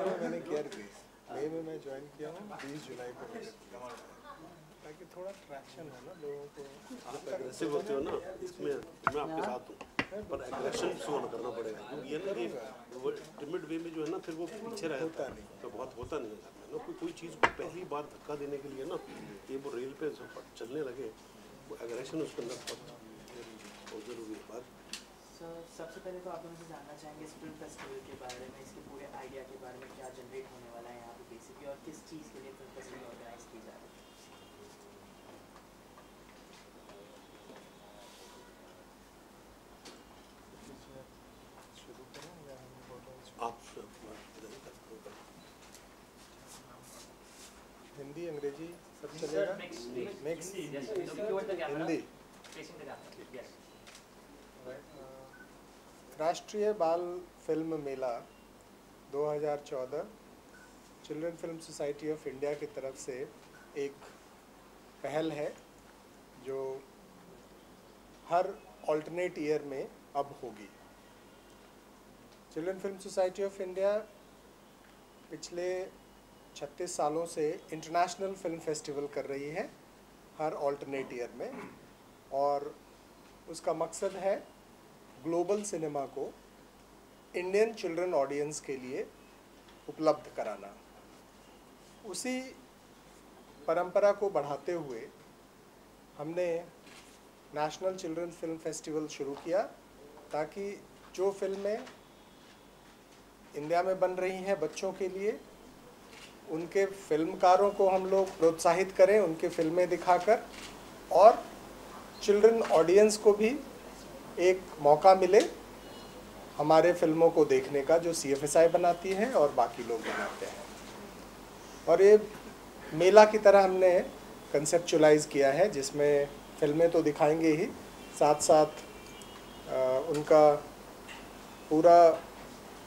में मैंने किया रिलीज, मई में मैं ज्वाइन किया हूँ, 20 जुलाई को मैंने ताकि थोड़ा ट्रैक्शन हो ना लोगों को। आप एग्रेसिव होते हो ना, इसमें मैं आपके साथ हूँ, पर एग्रेशन शो करना पड़ेगा क्योंकि ये ना कि वो टिमिड वे में जो है ना फिर वो पीछे रह जाता है, तो बहुत होता नहीं है ना। कोई चीज़ को पहली बार धक्का देने के लिए ना ये वो रेल पे चलने लगे, वो एग्रेशन उसके अंदर बहुत ज़रूरी है बात। सबसे पहले तो आप लोगों से जानना चाहेंगे इस फिल्म फेस्टिवल के बारे में, इसके पूरे आइडिया के बारे में, क्या जनरेट होने वाला है यहाँ पे बेसिकली, और किस चीज़ के लिए फिल्म फेस्टिवल ऑर्गेनाइज की जा रही है। आप हिंदी अंग्रेजी सब चलेगा? मिक्स हिंदी। राष्ट्रीय बाल film Mela 2014 children film society of India की तरफ से एक पहल है जो हर ऑल्टरनेट ईयर में अब होगी। Children film society of India पिछले 36 सालों से इंटरनेशनल फिल्म फेस्टिवल कर रही है हर ऑल्टरनेट ईयर में, और उसका मकसद है ग्लोबल सिनेमा को इंडियन चिल्ड्रन ऑडियंस के लिए उपलब्ध कराना। उसी परंपरा को बढ़ाते हुए हमने नेशनल चिल्ड्रन फिल्म फेस्टिवल शुरू किया ताकि जो फिल्में इंडिया में बन रही हैं बच्चों के लिए, उनके फिल्मकारों को हम लोग प्रोत्साहित करें उनके फिल्में दिखाकर, और चिल्ड्रन ऑडियंस को भी एक मौका मिले हमारे फिल्मों को देखने का जो CFSI बनाती है और बाकी लोग बनाते हैं। और ये मेला की तरह हमने कंसेप्चुलाइज किया है जिसमें फिल्में तो दिखाएंगे ही, साथ साथ उनका पूरा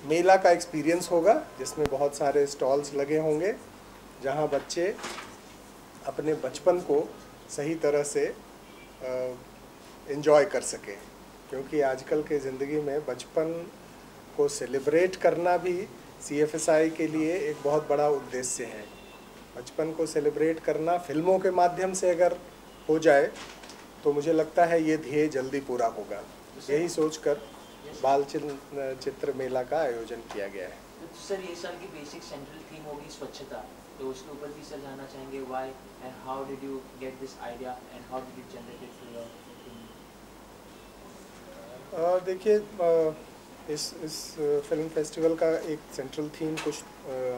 मेला का एक्सपीरियंस होगा जिसमें बहुत सारे स्टॉल्स लगे होंगे जहां बच्चे अपने बचपन को सही तरह से एंजॉय कर सकें, क्योंकि आजकल के ज़िंदगी में बचपन को सेलिब्रेट करना भी CFSI के लिए एक बहुत बड़ा उद्देश्य है। बचपन को सेलिब्रेट करना फिल्मों के माध्यम से अगर हो जाए तो मुझे लगता है ये ध्येय जल्दी पूरा होगा। यही सोचकर बाल चित्र मेला का आयोजन किया गया है। तो सर ये साल की बेसिक सेंट्रल थीम होगी स्वच्छता, तो उसके ऊपर भी सर जानना चाहेंगे why and how did you get this idea and how did you generate it for your. देखिए इस फिल्म फेस्टिवल का एक सेंट्रल थीम कुछ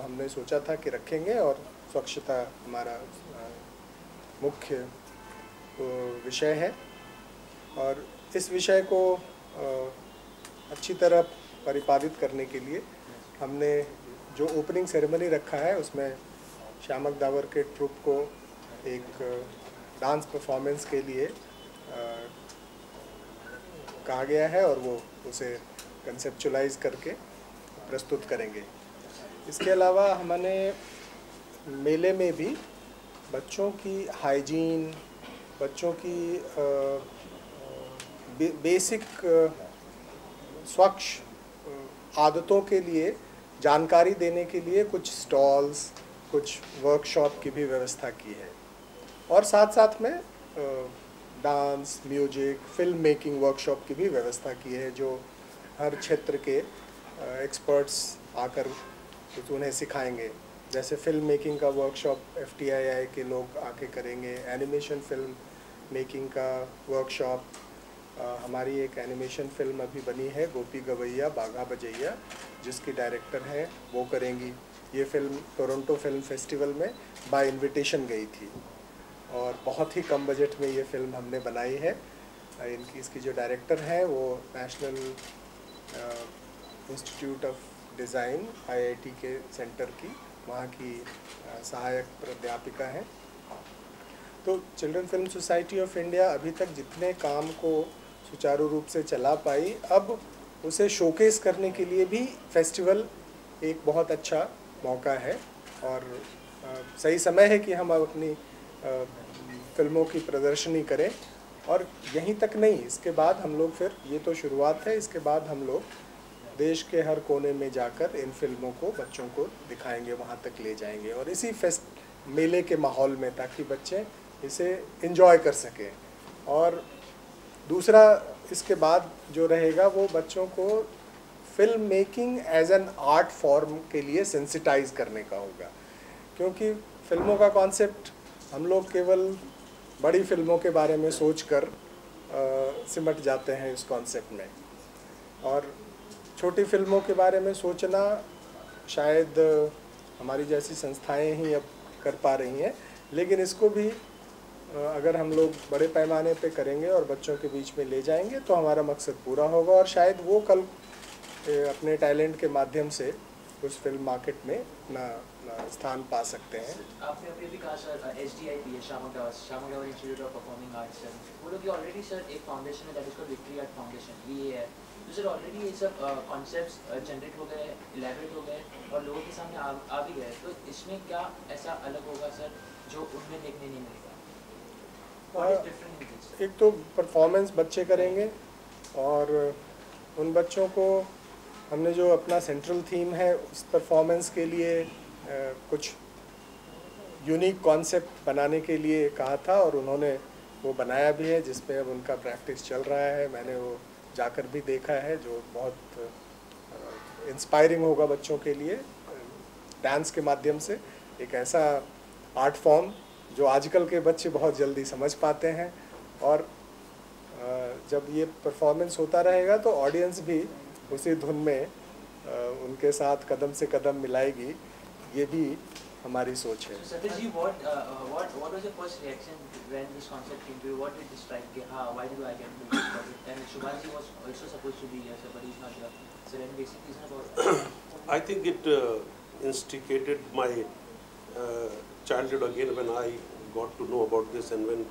हमने सोचा था कि रखेंगे, और स्वच्छता हमारा मुख्य विषय है, और इस विषय को अच्छी तरह परिपालित करने के लिए हमने जो ओपनिंग सेरेमनी रखा है उसमें श्यामक दावर के ट्रुप को एक डांस परफॉर्मेंस के लिए कहा गया है और वो उसे कंसेप्चुलाइज करके प्रस्तुत करेंगे। इसके अलावा हमने मेले में भी बच्चों की हाइजीन, बच्चों की बेसिक स्वच्छ आदतों के लिए जानकारी देने के लिए कुछ स्टॉल्स, कुछ वर्कशॉप की भी व्यवस्था की है, और साथ साथ में dance, music, film making workshop की भी व्यवस्था की है जो हर क्षेत्र के एक्सपर्ट्स आकर उन्हें सिखाएंगे। जैसे फिल्म मेकिंग का वर्कशॉप FTII के लोग आके करेंगे, एनिमेशन फिल्म मेकिंग का वर्कशॉप, हमारी एक एनिमेशन फिल्म अभी बनी है गोपी गवैया बाघा बजैया जिसकी डायरेक्टर हैं वो करेंगी। ये फिल्म टोरंटो फिल्म फेस्टिवल में बाय इनविटेशन गई थी और बहुत ही कम बजट में ये फिल्म हमने बनाई है। इसकी जो डायरेक्टर हैं वो national institute of design IIT के सेंटर की वहाँ की सहायक प्राध्यापिका हैं। तो children film society of India अभी तक जितने काम को सुचारू रूप से चला पाई, अब उसे शोकेस करने के लिए भी फेस्टिवल एक बहुत अच्छा मौका है, और सही समय है कि हम अपनी फिल्मों की प्रदर्शनी करें। और यहीं तक नहीं, इसके बाद हम लोग फिर, ये तो शुरुआत है, इसके बाद हम लोग देश के हर कोने में जाकर इन फिल्मों को बच्चों को दिखाएंगे, वहाँ तक ले जाएंगे, और इसी मेले के माहौल में, ताकि बच्चे इसे एंजॉय कर सकें। और दूसरा इसके बाद जो रहेगा वो बच्चों को film making as an art form के लिए सेंसिटाइज करने का होगा, क्योंकि फिल्मों का कॉन्सेप्ट हम लोग केवल बड़ी फिल्मों के बारे में सोचकर सिमट जाते हैं इस कॉन्सेप्ट में, और छोटी फिल्मों के बारे में सोचना शायद हमारी जैसी संस्थाएं ही अब कर पा रही हैं, लेकिन इसको भी अगर हम लोग बड़े पैमाने पे करेंगे और बच्चों के बीच में ले जाएंगे तो हमारा मकसद पूरा होगा, और शायद वो कल अपने टैलेंट के माध्यम से उस फिल्म मार्केट में अपना स्थान पा सकते हैं। आपने अभी भी कहा सर HDIP है, शामागावा institute of performing arts sir, वो लोग ऑलरेडी सर एक फाउंडेशन है that is called victory art foundation, ये है। तो सर ऑलरेडी ये सब कॉन्सेप्ट्स जनरेट हो गए, इलेबरेट हो गए और लोगों के सामने आ भी गए, तो इसमें क्या ऐसा अलग होगा सर जो उनमें देखने नहीं मिलेगा? एक तो परफॉर्मेंस बच्चे करेंगे, और उन बच्चों को हमने जो अपना सेंट्रल थीम है उस परफॉर्मेंस के लिए कुछ यूनिक कॉन्सेप्ट बनाने के लिए कहा था, और उन्होंने वो बनाया भी है, जिसपे अब उनका प्रैक्टिस चल रहा है। मैंने वो जाकर भी देखा है, जो बहुत इंस्पायरिंग होगा बच्चों के लिए। डांस के माध्यम से एक ऐसा आर्ट फॉर्म जो आजकल के बच्चे बहुत जल्दी समझ पाते हैं, और जब ये परफॉर्मेंस होता रहेगा तो ऑडियंस भी उसी धुन में उनके साथ कदम से कदम मिलाएगी, ये भी हमारी सोच है। So Satish ji, what was your first reaction when this concept came to you? What did it strike you? Why did I get into this project? And Subhash ji was also supposed to be here, sir, but he's not here. So then basically it's about I think it instigated my childhood again when I got to know about this, and when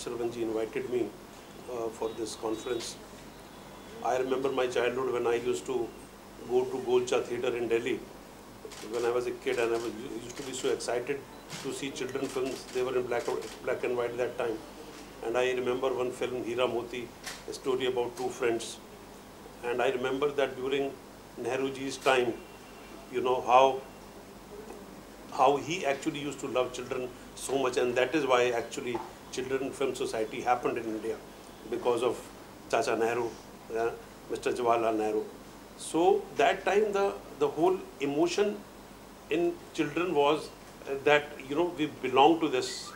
Shravanji invited me for this conference. I remember my childhood when I used to go to Golcha Theatre in Delhi when I was a kid, and I used to be so excited to see children films. They were in black and white that time, and I remember one film, Hira Moti, a story about two friends, and I remember that during Nehruji's time, you know, how he actually used to love children so much, and that is why actually Children Film Society happened in India, because of Chacha Nehru, Mr. Jawaharlal Nehru. So that time the whole emotion in children was that, you know, we belong to this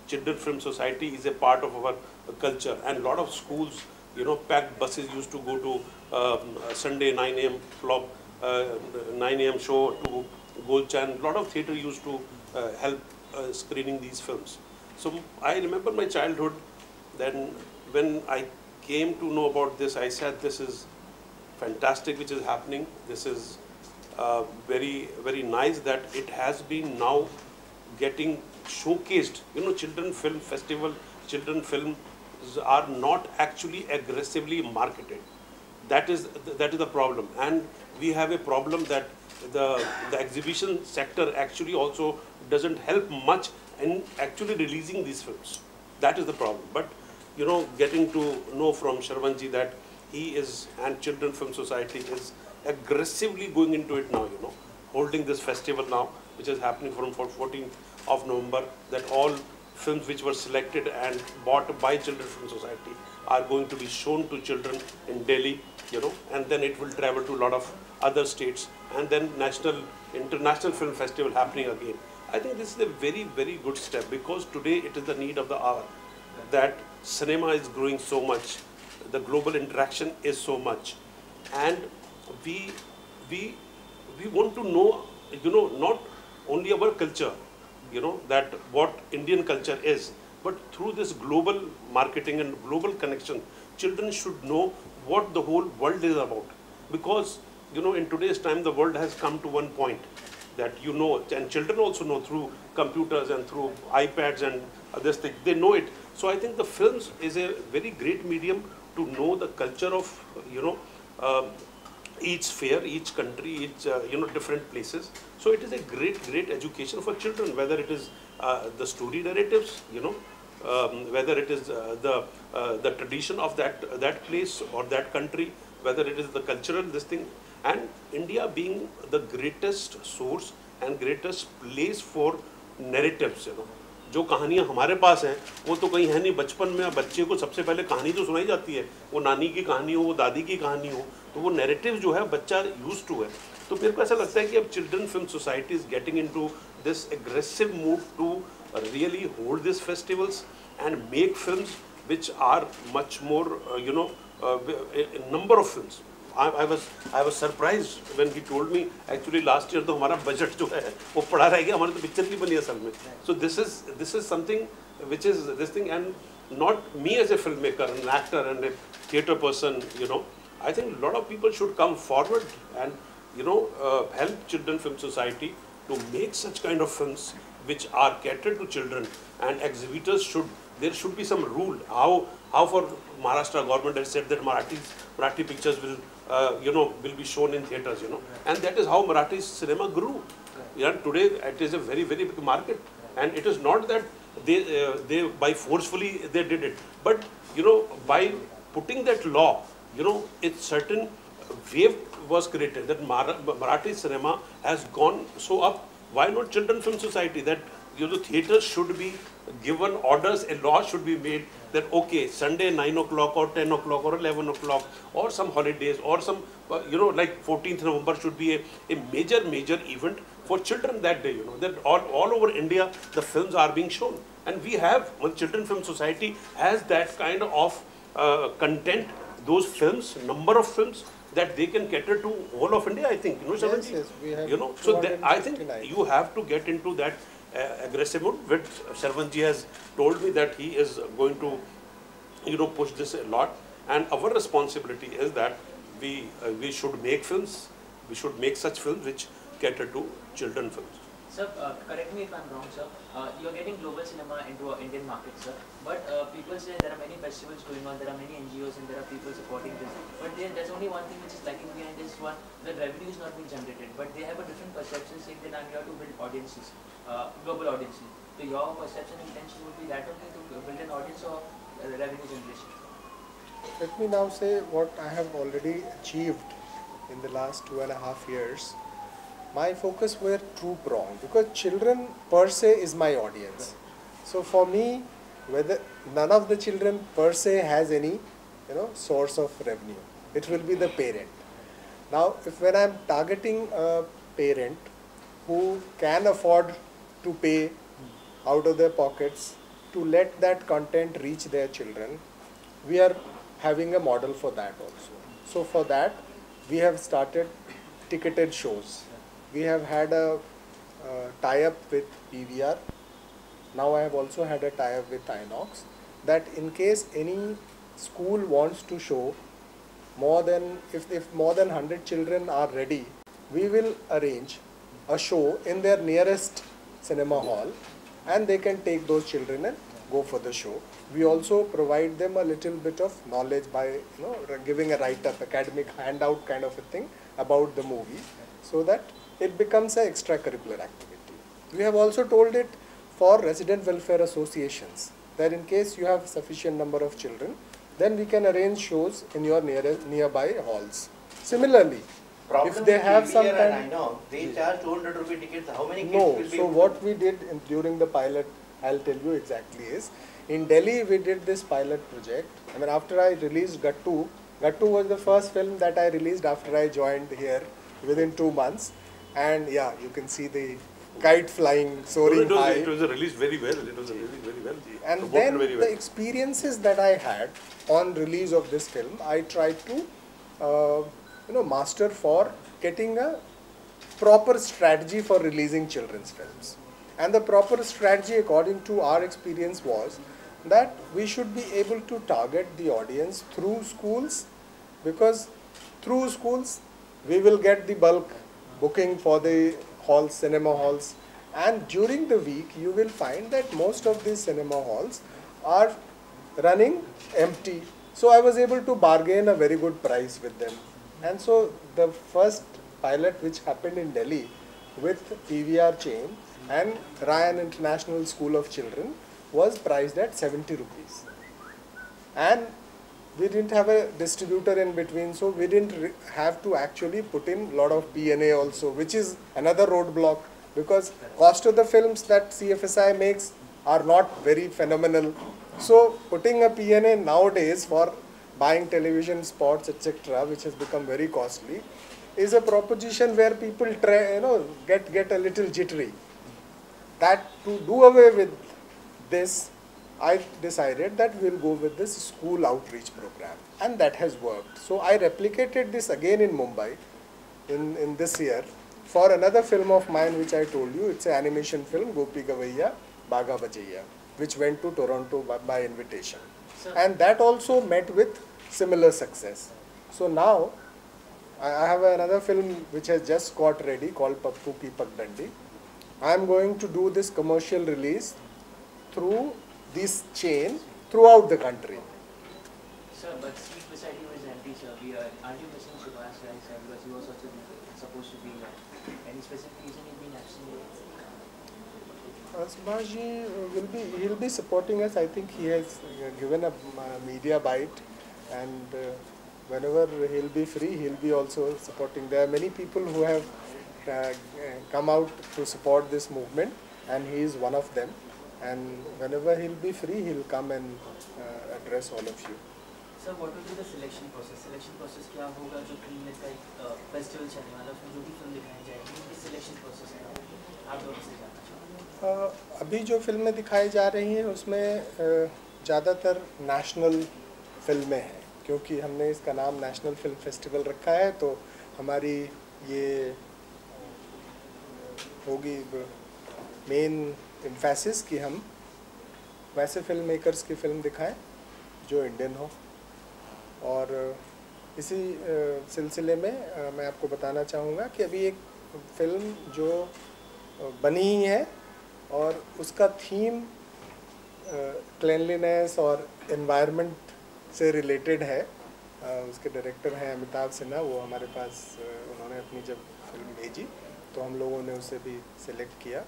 Children Film Society is a part of our culture, and a lot of schools, you know, packed buses used to go to Sunday 9 a.m. flop, 9 a.m. show to Golcha, and a lot of theatre used to help screening these films. So I remember my childhood. Then when I came to know about this, I said, this is fantastic which is happening. This is very, very nice that it has been now getting showcased. You know, Children Film Festival, children films are not actually aggressively marketed. That is the problem. And we have a problem that the exhibition sector actually also doesn't help much in actually releasing these films. That is the problem. But, you know, getting to know from Shravanji that he is, and Children Film Society is aggressively going into it now, you know, holding this festival now, which is happening from 14th of November, that all films which were selected and bought by Children Film Society are going to be shown to children in Delhi, you know, and then it will travel to a lot of other states, and then international film festival happening again. I think this is a very, very good step, because today it is the need of the hour that cinema is growing so much, the global interaction is so much, and we want to know, you know, not only our culture, you know, that what Indian culture is, but through this global marketing and global connection, children should know what the whole world is about. Because, you know, in today's time, the world has come to one point that, you know, and children also know through computers and through iPads and this thing, they know it. So I think the films is a very great medium to know the culture of, you know, each sphere, each country, each, you know, different places. So it is a great, great education for children, whether it is the story narratives, you know, whether it is the tradition of that place or that country, whether it is the cultural this thing, and India being the greatest source and greatest place for narratives, you know. जो कहानियाँ हमारे पास हैं वो तो कहीं है नहीं. बचपन में बच्चे को सबसे पहले कहानी तो सुनाई जाती है, वो नानी की कहानी हो, वो दादी की कहानी हो, तो वो नैरेटिव जो है बच्चा यूज टू है. तो मेरे को ऐसा लगता है कि अब children film society is getting into this aggressive mood to really hold these festivals and make films which are much more, a number of films. I was surprised when he told me actually last year तो हमारा budget जो है वो पड़ा रह गया, हमारे तो picture नहीं बनी असल में. So this is something which is this thing, and not me as a filmmaker, an actor and a theatre person, you know. I think a lot of people should come forward and help Children Film Society to make such kind of films which are catered to children, and exhibitors there should be some rule how for Maharashtra government has said that Marathi pictures will be shown in theaters, and that is how Marathi cinema grew. Yeah, today it is a very, very big market, and it is not that they by forcefully they did it, but by putting that law, it's certain wave was created that Marathi cinema has gone so up. Why not Children Film Society? That theaters should be given orders, a law should be made that okay, Sunday 9 o'clock or 10 o'clock or 11 o'clock or some holidays or some like 14th November should be a major event for children that day. That all over India the films are being shown, and we have Children Film Society has that kind of content, those films, number of films that they can cater to whole of India, I think. Yes, we have so I think you have to get into that aggressive mode, which Sharvanji has told me that he is going to, push this a lot. And our responsibility is that we should make films, we should make such films which cater to children films. Sir, correct me if I'm wrong, sir. You're getting global cinema into our Indian market, sir. But people say there are many festivals going on, there are many NGOs, and there are people supporting this. But there's only one thing which is lacking behind this one: the revenue is not being generated. But they have a different perception, saying that I'm here to build audiences, global audiences. So your perception and intention would be that only to build an audience or revenue generation. Let me now say what I have already achieved in the last 2.5 years. My focus were two-pronged, because children per se is my audience. So for me, whether none of the children per se has any source of revenue, it will be the parent. Now when I am targeting a parent who can afford to pay out of their pockets to let that content reach their children, we are having a model for that also. So for that we have started ticketed shows. We have had a tie-up with PVR. Now I have also had a tie-up with Inox, that in case any school wants to show more than, if more than 100 children are ready, we will arrange a show in their nearest cinema hall, and they can take those children and go for the show. We also provide them a little bit of knowledge by giving a write-up, academic handout kind of a thing about the movie, so that it becomes an extracurricular activity. We have also told it for resident welfare associations, that in case you have sufficient number of children, then we can arrange shows in your nearby halls. Similarly, if they have some kind, I know they charge 200 rupee tickets, how many kids no. will be So what we did during the pilot, I'll tell you exactly, is in Delhi we did this pilot project. I mean, after I released Gattu was the first film that I released after I joined here within 2 months. And yeah, you can see the kite flying, soaring high. It was released very well. It was released very well. And then the experiences that I had on release of this film, I tried to master for getting a proper strategy for releasing children's films. And the proper strategy, according to our experience, was that we should be able to target the audience through schools, because through schools we will get the bulk booking for the halls, cinema halls, and during the week you will find that most of these cinema halls are running empty. So I was able to bargain a very good price with them. And so the first pilot which happened in Delhi with PVR chain and Ryan International School of Children was priced at 70 rupees. And we didn't have a distributor in between, so we didn't have to actually put in lot of P&A also, which is another roadblock, because cost of the films that CFSI makes are not very phenomenal. So putting a P&A nowadays for buying television spots, etc., which has become very costly, is a proposition where people try, get a little jittery. That to do away with this, I decided that we'll go with this school outreach program, and that has worked. So I replicated this again in Mumbai in this year for another film of mine which I told you. It's an animation film, Gopi Gavaiya, Baga Bajaiya, which went to Toronto by invitation. And that also met with similar success. So now I have another film which has just got ready called Pappu Ki Pagdandi. I am going to do this commercial release through this chain throughout the country. Sir, but seat beside you is empty, sir. Aren't you missing Subhash Rai, sir? Because he was also supposed to be there. Any specific reason he's been absent? Subhash he'll be supporting us. I think he has given a media bite, and whenever he'll be free, he'll be also supporting. There are many people who have come out to support this movement, and he is one of them. And whenever he'll be free, he'll come and address all of you. Sir, what will be the selection process? Selection process क्या होगा जो film में का festival चलने वाला है उसमें जो भी फिल्म दिखाई जाएगी उसकी सिलेक्शन प्रोसेस क्या होगा? आप दोनों से जानना चाहूँगा। अभी जो फिल्में दिखाई जा रही हैं उसमें ज़्यादातर नेशनल फिल्में हैं, क्योंकि हमने इसका नाम नेशनल फिल्म फेस्टिवल रखा है, तो हमारी ये होगी मेन एम्फेसिस कि हम वैसे फिल्म मेकर्स की फ़िल्म दिखाएं जो इंडियन हो। और इसी सिलसिले में मैं आपको बताना चाहूँगा कि अभी एक फ़िल्म जो बनी ही है और उसका थीम क्लीनलीनेस और एनवायरनमेंट से रिलेटेड है। उसके डायरेक्टर हैं अमिताभ सिन्हा, वो हमारे पास उन्होंने अपनी जब फिल्म भेजी तो हम लोगों ने उसे भी सिलेक्ट किया।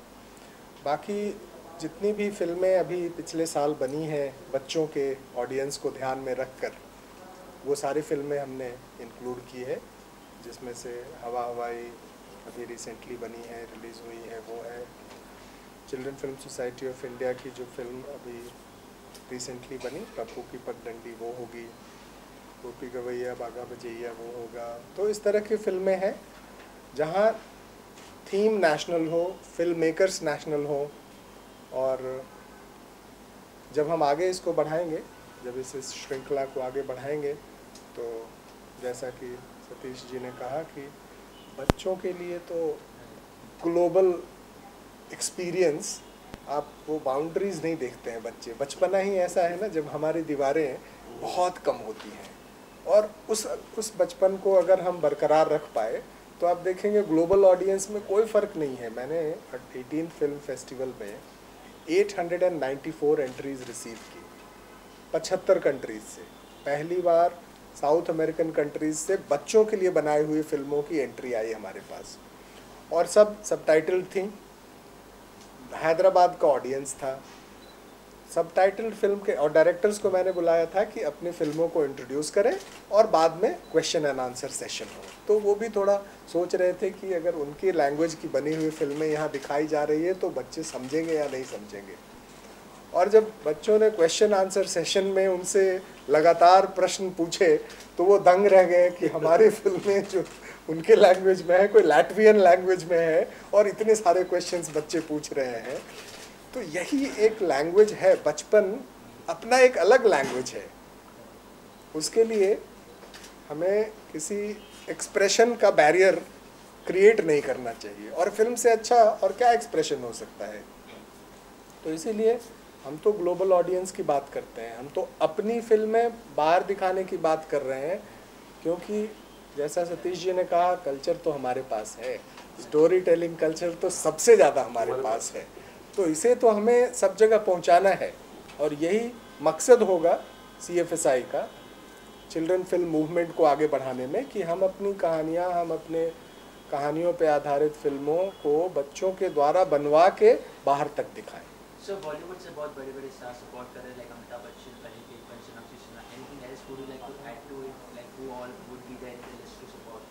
बाकी जितनी भी फिल्में अभी पिछले साल बनी हैं बच्चों के ऑडियंस को ध्यान में रखकर, वो सारी फिल्में हमने इंक्लूड की है, जिसमें से हवा हवाई अभी रिसेंटली बनी है, रिलीज़ हुई है, वो है। Children film society of India की जो फिल्म अभी रिसेंटली बनी पप्पू की पगडंडी वो होगी, गोपी गवैया बागा बजैया वो होगा। तो इस तरह की फिल्में हैं जहाँ थीम नेशनल हो, फिल्म मेकर्स नेशनल हो, और जब हम आगे इसको बढ़ाएंगे, जब इस श्रृंखला को आगे बढ़ाएंगे, तो जैसा कि सतीश जी ने कहा कि बच्चों के लिए तो ग्लोबल एक्सपीरियंस, आप वो बाउंड्रीज़ नहीं देखते हैं बच्चे। बचपना ही ऐसा है ना जब हमारी दीवारें बहुत कम होती हैं, और उस बचपन को अगर हम बरकरार रख पाए तो आप देखेंगे ग्लोबल ऑडियंस में कोई फ़र्क नहीं है। मैंने 18 फिल्म फेस्टिवल में 894 एंट्रीज़ रिसीव की 75 कंट्रीज़ से। पहली बार साउथ अमेरिकन कंट्रीज़ से बच्चों के लिए बनाई हुई फिल्मों की एंट्री आई हमारे पास, और सब सबटाइटल थी। हैदराबाद का ऑडियंस था, सबटाइटल फिल्म के, और डायरेक्टर्स को मैंने बुलाया था कि अपनी फिल्मों को इंट्रोड्यूस करें और बाद में क्वेश्चन एंड आंसर सेशन हो। तो वो भी थोड़ा सोच रहे थे कि अगर उनकी लैंग्वेज की बनी हुई फिल्में यहाँ दिखाई जा रही है तो बच्चे समझेंगे या नहीं समझेंगे। और जब बच्चों ने क्वेश्चन आंसर सेशन में उनसे लगातार प्रश्न पूछे तो वो दंग रह गए कि हमारी फिल्में जो उनके लैंग्वेज में है, कोई लैट्वियन लैंग्वेज में है, और इतने सारे क्वेश्चंस बच्चे पूछ रहे हैं। तो यही एक लैंग्वेज है, बचपन अपना एक अलग लैंग्वेज है। उसके लिए हमें किसी एक्सप्रेशन का बैरियर क्रिएट नहीं करना चाहिए, और फिल्म से अच्छा और क्या एक्सप्रेशन हो सकता है। तो इसीलिए हम तो ग्लोबल ऑडियंस की बात करते हैं, हम तो अपनी फिल्में बाहर दिखाने की बात कर रहे हैं, क्योंकि जैसा सतीश जी ने कहा कल्चर तो हमारे पास है, स्टोरी टेलिंग कल्चर तो सबसे ज़्यादा हमारे पास है। तो इसे तो हमें सब जगह पहुंचाना है, और यही मकसद होगा CFSI का, चिल्ड्रन फिल्म मूवमेंट को आगे बढ़ाने में, कि हम अपनी कहानियां, हम अपने कहानियों पे आधारित फिल्मों को बच्चों के द्वारा बनवा के बाहर तक दिखाएं। सर, बॉलीवुड से बहुत बड़े-बड़े स्टार सपोर्ट कर रहे हैं, लाइक अमिताभ बच्चन, पहले के पंचनाम, anything else would you like to add to it? Like who all would be there in the list to support?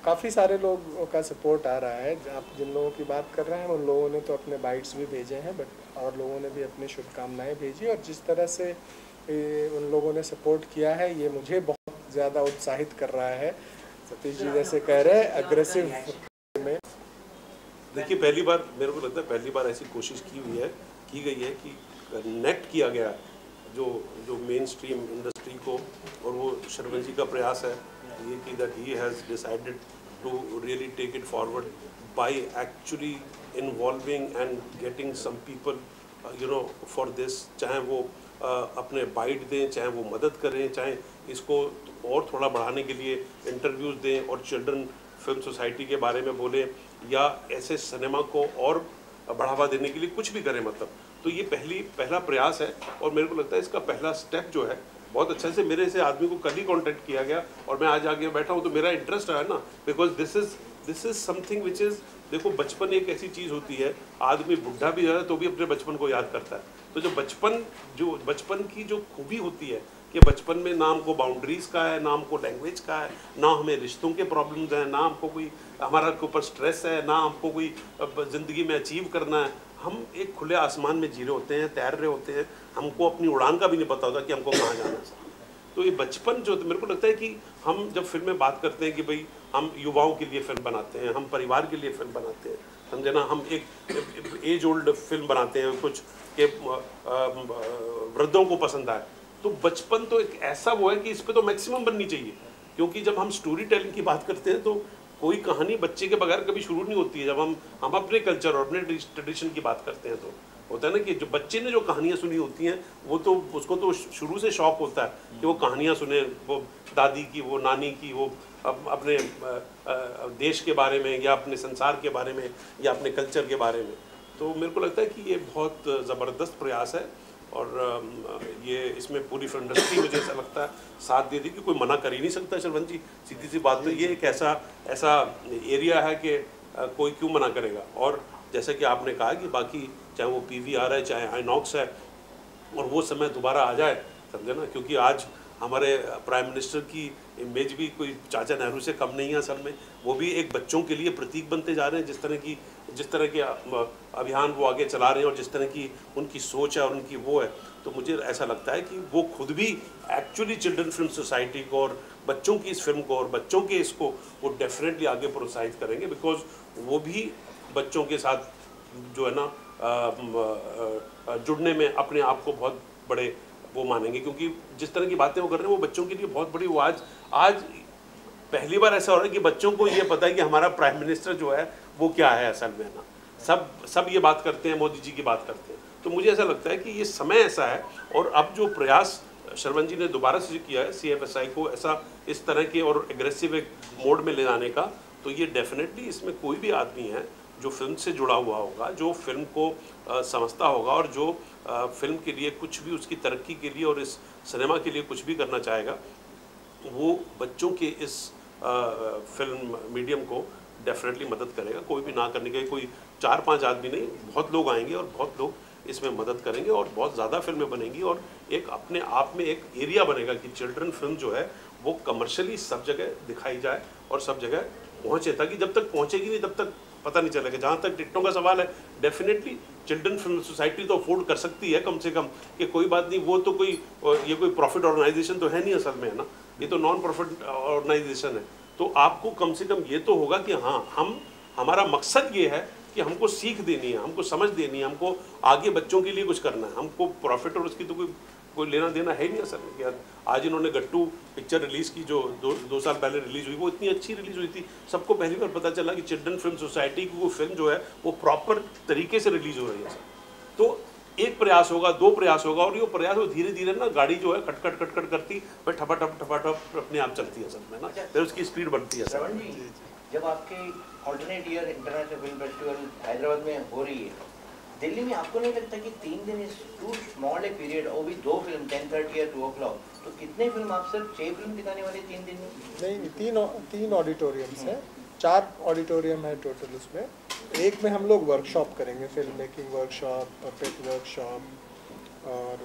काफ़ी सारे लोगों का सपोर्ट आ रहा है। आप जिन लोगों की बात कर रहे हैं उन लोगों ने तो अपने बाइट्स भी भेजे हैं, बट और लोगों ने भी अपनी शुभकामनाएं भेजी, और जिस तरह से उन लोगों ने सपोर्ट किया है ये मुझे बहुत ज़्यादा उत्साहित कर रहा है। सतीश जी जैसे कह रहे हैं अग्रेसिव में, देखिए पहली बार मेरे को लगता है पहली बार ऐसी कोशिश की गई है कि कनेक्ट किया गया जो मेन स्ट्रीम इंडस्ट्री को, और वो शर्वण जी का प्रयास है ये कि that he has decided to really take it forward by actually involving and getting some people you know for this, चाहे वो अपने बाइट दें, चाहे वो मदद करें, चाहे इसको और थोड़ा बढ़ाने के लिए इंटरव्यूज़ दें और चिल्ड्रन फिल्म सोसाइटी के बारे में बोलें, या ऐसे सिनेमा को और बढ़ावा देने के लिए कुछ भी करें। मतलब तो ये पहला प्रयास है, और मेरे को लगता है इसका पहला स्टेप जो है बहुत अच्छा से मेरे से आदमी को कल ही कॉन्टेक्ट किया गया और मैं आज आगे बैठा हूँ, तो मेरा इंटरेस्ट है ना, because this is something which is, देखो बचपन एक ऐसी चीज़ होती है, आदमी बुढ़ा भी है तो भी अपने बचपन को याद करता है। तो जो बचपन की जो खूबी होती है कि बचपन में ना हमको बाउंड्रीज का है, ना हमको लैंग्वेज का है, ना हमें रिश्तों के प्रॉब्लम्स हैं, ना हमको कोई हमारा के ऊपर स्ट्रेस है, ना हमको कोई ज़िंदगी में अचीव करना है। हम एक खुले आसमान में जी रहे होते हैं, तैर रहे होते हैं, हमको अपनी उड़ान का भी नहीं पता होता कि हमको कहाँ जाना है। तो ये बचपन जो मेरे को लगता है कि हम जब फिल्म में बात करते हैं कि भाई हम युवाओं के लिए फिल्म बनाते हैं, हम परिवार के लिए फिल्म बनाते हैं, समझे ना, हम एक एज ओल्ड फिल्म बनाते हैं कुछ के वृद्धों को पसंद आए, तो बचपन तो एक ऐसा वो है कि इस पर तो मैक्सिमम बननी चाहिए। क्योंकि जब हम स्टोरी टेलिंग की बात करते हैं तो कोई कहानी बच्चे के बगैर कभी शुरू नहीं होती है। जब हम अपने कल्चर और अपने ट्रेडिशन की बात करते हैं तो होता है ना कि जो बच्चे ने जो कहानियाँ सुनी होती हैं वो तो उसको तो शुरू से शौक होता है कि वो कहानियाँ सुने, वो दादी की, वो नानी की, वो अपने देश के बारे में या अपने संसार के बारे में या अपने कल्चर के बारे में। तो मेरे को लगता है कि ये बहुत ज़बरदस्त प्रयास है, और ये इसमें पूरी फिल्म इंडस्ट्री मुझे ऐसा लगता है साथ दे दी, कि कोई मना कर ही नहीं सकता। शर्वण जी सीधी सी बात तो ये एक ऐसा एरिया है कि कोई क्यों मना करेगा। और जैसे कि आपने कहा कि बाकी चाहे वो PVR है, चाहे आइनॉक्स है, और वो समय दोबारा आ जाए, समझे ना, क्योंकि आज हमारे प्राइम मिनिस्टर की इमेज भी कोई चाचा नेहरू से कम नहीं है। असल में वो भी एक बच्चों के लिए प्रतीक बनते जा रहे हैं, जिस तरह के अभियान वो आगे चला रहे हैं और जिस तरह की उनकी सोच है और उनकी वो है। तो मुझे ऐसा लगता है कि वो खुद भी एक्चुअली चिल्ड्रन फिल्म सोसाइटी को और बच्चों की इस फिल्म को और बच्चों के इसको वो डेफिनेटली आगे प्रोत्साहित करेंगे, बिकॉज वो भी बच्चों के साथ जो है ना जुड़ने में अपने आप को बहुत बड़े वो मानेंगे, क्योंकि जिस तरह की बातें वो कर रहे हैं वो बच्चों के लिए बहुत बड़ी, वो आज पहली बार ऐसा हो रहा है कि बच्चों को ये पता है कि हमारा प्राइम मिनिस्टर जो है वो क्या है असल में ना। सब ये बात करते हैं, मोदी जी की बात करते हैं। तो मुझे ऐसा लगता है कि ये समय ऐसा है, और अब जो प्रयास शर्वण जी ने दोबारा से किया है CFSI को ऐसा इस तरह के और एग्रेसिव एक मोड में ले जाने का, तो ये डेफिनेटली इसमें कोई भी आदमी है जो फिल्म से जुड़ा हुआ होगा, जो फिल्म को समझता होगा और जो फिल्म के लिए कुछ भी उसकी तरक्की के लिए और इस सिनेमा के लिए कुछ भी करना चाहेगा, वो बच्चों के इस फिल्म मीडियम को डेफिनेटली मदद करेगा। कोई भी ना करने के, कोई 4-5 आदमी नहीं, बहुत लोग आएंगे और बहुत लोग इसमें मदद करेंगे और बहुत ज़्यादा फिल्में बनेंगी, और एक अपने आप में एक एरिया बनेगा कि चिल्ड्रन फिल्म जो है वो कमर्शियली सब जगह दिखाई जाए और सब जगह पहुँचे, ताकि जब तक पहुँचेगी नहीं तब तक पता नहीं चलेगा। जहाँ तक टिकटों का सवाल है, डेफिनेटली चिल्ड्रन फिल्म सोसाइटी तो अफोर्ड कर सकती है कम से कम, कि कोई बात नहीं, वो तो ये कोई प्रॉफिट ऑर्गेनाइजेशन तो है नहीं असल में, है ना, ये तो नॉन प्रॉफिट ऑर्गेनाइजेशन है। तो आपको कम से कम ये तो होगा कि हाँ, हमारा मकसद ये है कि हमको सीख देनी है, हमको समझ देनी है, हमको आगे बच्चों के लिए कुछ करना है, हमको प्रॉफिट और उसकी तो कोई लेना देना है नहीं असल में। कि आज इन्होंने गट्टू पिक्चर रिलीज़ की जो 2 साल पहले रिलीज़ हुई, वो इतनी अच्छी रिलीज़ हुई थी, सबको पहली बार पता चला कि चिल्ड्रन फिल्म सोसाइटी की वो फिल्म जो है वो प्रॉपर तरीके से रिलीज़ हो रही है। तो एक प्रयास होगा, 2 प्रयास होगा, और ये प्रयास वो धीरे धीरे ना गाड़ी जो है खटखट करती फिर ठपाठप अपने आप चलती है असल में ना, फिर उसकी स्पीड बढ़ती है। श्रवण जी, जब आपके alternate year international film festival Hyderabad में हो रही है, दिल्ली में आपको नहीं लगता कि 3 दिन is too small a period, और भी 2 फिल्म 10:30 या 2 o'clock, तो कितने फिल्म आप सिर्फ 6 फिल्म दिखाने वाले 3 दिन में? नहीं, 3 ऑडिटोरियम्स हैं, 4 ऑडिटोरियम है टोटल। उसमें एक में हम लोग वर्कशॉप करेंगे, film making workshop, puppet workshop, और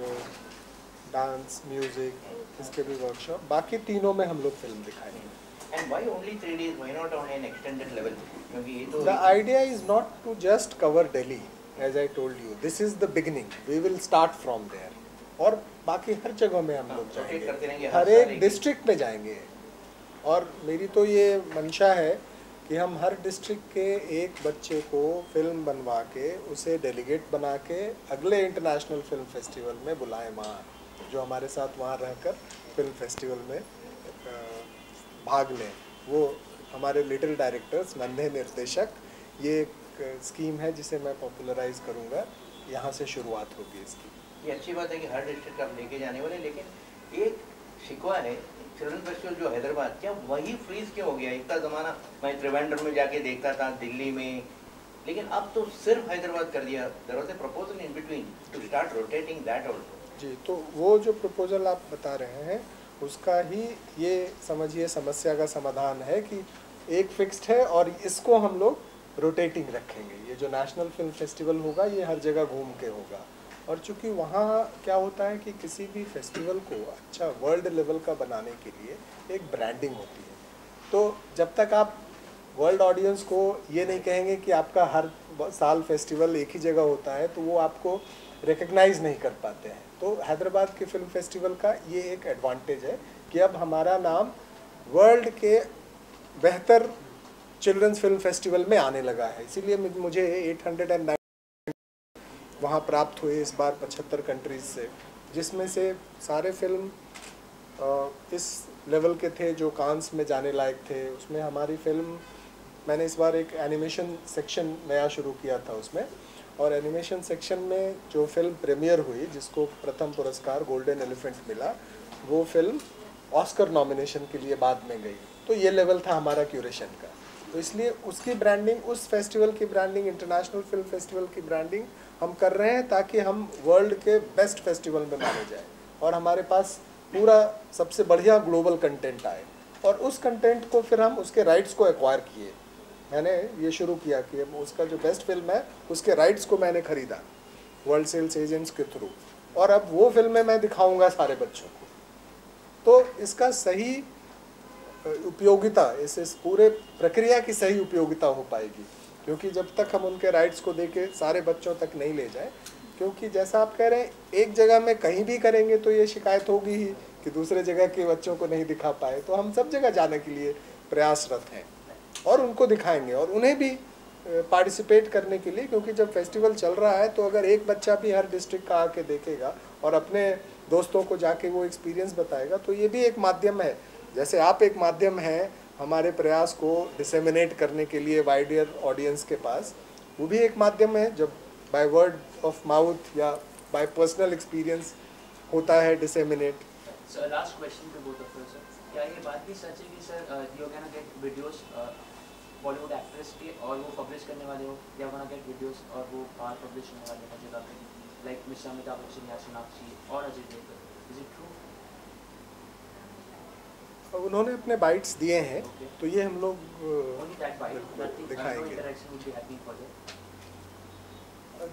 डांस, म्यूजिक, इसके भी वर्कशॉप, बाकी तीनों में हम लोग फिल्म दिखाएंगे। And why only 3 days? Why not on an extended level? क्योंकि ये तो The idea is not to just cover Delhi, as I told you. This is the beginning. We will start from there. और बाकी हर जगह में हम लोग rotate करते रहेंगे, जाएंगे, हर एक डिस्ट्रिक्ट में जाएंगे। और मेरी तो ये मंशा है कि हम हर डिस्ट्रिक्ट के एक बच्चे को फिल्म बनवा के उसे डेलीगेट बना के अगले इंटरनेशनल फिल्म फेस्टिवल में बुलाएं, वहाँ जो हमारे साथ वहाँ रहकर फिल्म फेस्टिवल में भाग लें। वो हमारे लिटिल डायरेक्टर्स, नन्हे निर्देशक, ये एक स्कीम है जिसे मैं पॉपुलराइज करूँगा, यहाँ से शुरुआत होगी इसकी। ये अच्छी बात है कि हर डिस्ट्रिक्ट आप लेके जाने वाले, लेकिन एक शिकवा है चिल्ड्रन फेस्टिवल जो हैदराबाद, क्या वही फ्रीज क्यों हो गया? इतना ज़माना मैं त्रिवेंद्रम में जाके देखता था, दिल्ली में, लेकिन अब तो सिर्फ हैदराबाद कर दिया। There was a proposal in between to start rotating that also. जी, तो वो जो प्रपोजल आप बता रहे हैं उसका ही ये समझिए समस्या का समाधान है कि एक फिक्स्ड है और इसको हम लोग रोटेटिंग रखेंगे। ये जो नेशनल फिल्म फेस्टिवल होगा ये हर जगह घूम के होगा। और चूंकि वहाँ क्या होता है कि किसी भी फेस्टिवल को अच्छा वर्ल्ड लेवल का बनाने के लिए एक ब्रांडिंग होती है, तो जब तक आप वर्ल्ड ऑडियंस को ये नहीं कहेंगे कि आपका हर साल फेस्टिवल एक ही जगह होता है, तो वो आपको रिकग्नाइज नहीं कर पाते हैं। तो हैदराबाद के फिल्म फेस्टिवल का ये एक एडवांटेज है कि अब हमारा नाम वर्ल्ड के बेहतर चिल्ड्रंस फिल्म फेस्टिवल में आने लगा है। इसीलिए मुझे 809 वहाँ प्राप्त हुए इस बार 75 कंट्रीज से, जिसमें से सारे फिल्म इस लेवल के थे जो कांस में जाने लायक थे। उसमें हमारी फिल्म, मैंने इस बार एक एनिमेशन सेक्शन नया शुरू किया था उसमें, और एनिमेशन सेक्शन में जो फिल्म प्रीमियर हुई जिसको प्रथम पुरस्कार गोल्डन एलिफेंट मिला, वो फिल्म ऑस्कर नॉमिनेशन के लिए बाद में गई। तो ये लेवल था हमारा क्यूरेशन का। तो इसलिए उसकी ब्रांडिंग, उस फेस्टिवल की ब्रांडिंग, इंटरनेशनल फिल्म फेस्टिवल की ब्रांडिंग हम कर रहे हैं ताकि हम वर्ल्ड के बेस्ट फेस्टिवल में माने जाए और हमारे पास पूरा सबसे बढ़िया ग्लोबल कंटेंट आए। और उस कंटेंट को फिर हम उसके राइट्स को एक्वायर किए। मैंने ये शुरू किया कि उसका जो बेस्ट फिल्म है उसके राइट्स को मैंने ख़रीदा वर्ल्ड सेल्स एजेंट्स के थ्रू, और अब वो फिल्में मैं दिखाऊंगा सारे बच्चों को। तो इसका सही उपयोगिता, इस पूरे प्रक्रिया की सही उपयोगिता हो पाएगी, क्योंकि जब तक हम उनके राइट्स को देके सारे बच्चों तक नहीं ले जाए, क्योंकि जैसा आप कह रहे हैं एक जगह में कहीं भी करेंगे तो ये शिकायत होगी ही कि दूसरे जगह के बच्चों को नहीं दिखा पाए। तो हम सब जगह जाने के लिए प्रयासरत हैं और उनको दिखाएंगे और उन्हें भी पार्टिसिपेट करने के लिए, क्योंकि जब फेस्टिवल चल रहा है तो अगर एक बच्चा भी हर डिस्ट्रिक्ट का आके देखेगा और अपने दोस्तों को जाके वो एक्सपीरियंस बताएगा, तो ये भी एक माध्यम है। जैसे आप एक माध्यम है हमारे प्रयास को डिसेमिनेट करने के लिए वाइडर ऑडियंस के पास, वो भी एक माध्यम है जब बाय वर्ड ऑफ माउथ या बाय पर्सनल एक्सपीरियंस होता है disseminate. Sir last question to both of you sir, क्या ये बात भी सच है कि sir you can get videos Bollywood actress के और वो पब्लिश करने वाले हो, या गोना गेट वीडियोस और वो बाहर पब्लिश होने वाले हैं जगह पे, लाइक मिस अमिताभ बच्चन या सोनाक्षी और Ajay Devgan? Is it true? उन्होंने अपने बाइट्स दिए हैं, तो ये हम लोग दिखाएंगे।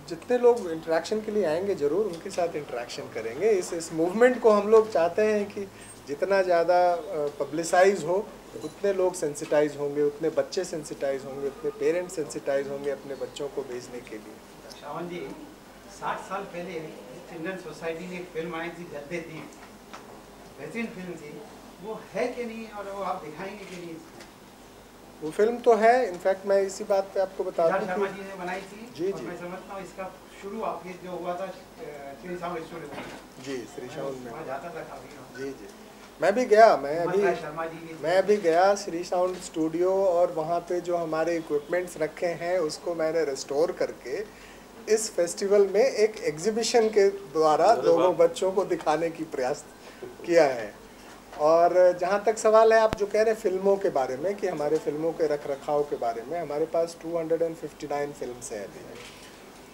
जितने लोग इंटरेक्शन के लिए आएंगे जरूर उनके साथ इंटरेक्शन करेंगे। इस मूवमेंट को हम लोग चाहते हैं कि जितना ज़्यादा पब्लिसाइज हो उतने लोग सेंसिटाइज होंगे, उतने बच्चे सेंसिटाइज होंगे, उतने पेरेंट्स सेंसिटाइज होंगे अपने बच्चों को भेजने के लिए। श्रावण जी, 60 साल पहले चिल्ड्रन सोसाइटी में एक फिल्म आई थी, गद्दे थी, बेहतरीन फिल्म थी, वो है कि नहीं और वो आप दिखाएंगे कि नहीं? वो फिल्म तो है, इनफैक्ट मैं इसी बात पे आपको बता दूं शर्मा जी ने बनाई थी। जी और जी, मैं समझता हूँ इसका शुरू आपके जो हुआ था श्री साउंड स्टूडियो में। जी श्री साउंड में वहाँ जाता था काफी। जी जी, मैं भी गया, शर्मा जी मैं अभी गया श्री साउंड स्टूडियो, और वहाँ पे जो हमारे इक्विपमेंट्स रखे हैं उसको मैंने रिस्टोर करके इस फेस्टिवल में एक एग्जीबिशन के द्वारा लोगों बच्चों को दिखाने की प्रयास किया है। और जहाँ तक सवाल है आप जो कह रहे हैं फिल्मों के बारे में कि हमारे फिल्मों के रख रखाव के बारे में, हमारे पास 259 फिल्म्स हैं अभी।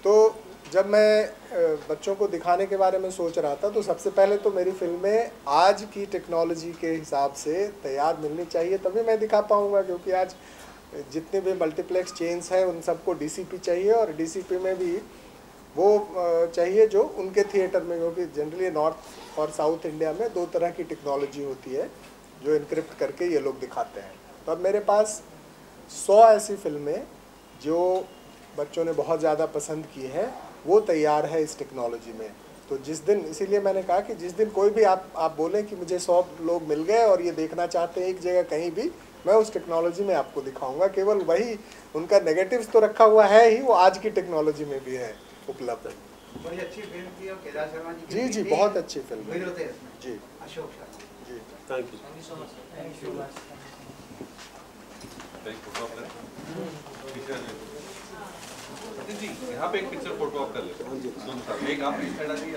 तो जब मैं बच्चों को दिखाने के बारे में सोच रहा था तो सबसे पहले तो मेरी फिल्में आज की टेक्नोलॉजी के हिसाब से तैयार मिलनी चाहिए, तभी मैं दिखा पाऊँगा, क्योंकि आज जितने भी मल्टीप्लेक्स चेन्स हैं उन सबको DCP चाहिए, और DCP में भी वो चाहिए जो उनके थिएटर में, क्योंकि जनरली नॉर्थ और साउथ इंडिया में दो तरह की टेक्नोलॉजी होती है जो इनक्रिप्ट करके ये लोग दिखाते हैं। तो अब मेरे पास 100 ऐसी फिल्में जो बच्चों ने बहुत ज़्यादा पसंद की है वो तैयार है इस टेक्नोलॉजी में। तो जिस दिन, इसीलिए मैंने कहा कि जिस दिन कोई भी आप बोलें कि मुझे 100 लोग मिल गए और ये देखना चाहते हैं एक जगह कहीं भी, मैं उस टेक्नोलॉजी में आपको दिखाऊंगा। केवल वही, उनका नेगेटिव्स तो रखा हुआ है ही, वो आज की टेक्नोलॉजी में भी है उपलब्ध। बड़ी अच्छी फिल्म थी और केदार शर्मा जी जी बहुत अच्छी फिल्म है होते हैं इसमें। जी। Ashok Sharma ji thank you. Thank you so much sir. Thank you. जी यहाँ पे एक पिक्चर फोटो आप कर लेते हैं। दोनों साथ एक आप इस साइड आ जाइए।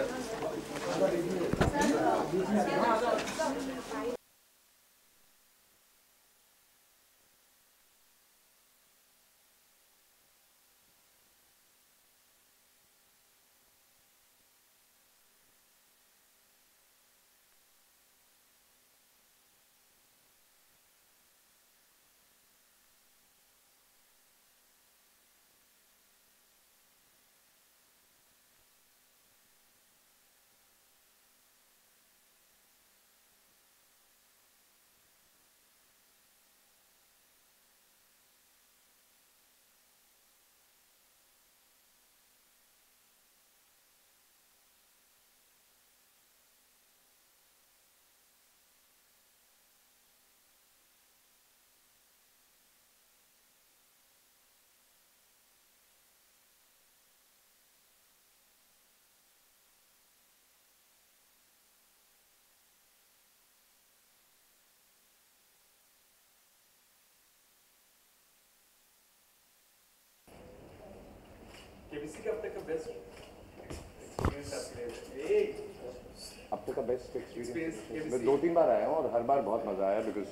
अब तक का बेस्ट एक्सपीरियंस, मैं 2-3 बार आया हूँ और हर बार बहुत मज़ा आया। बिकॉज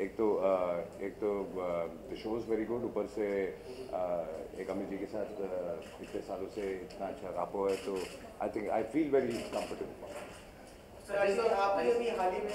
एक तो the show is very good, ऊपर से एक अमित जी के साथ इतने सालों से इतना अच्छा रापो है, तो I feel very comfortable. Sir आपने अभी हाल ही में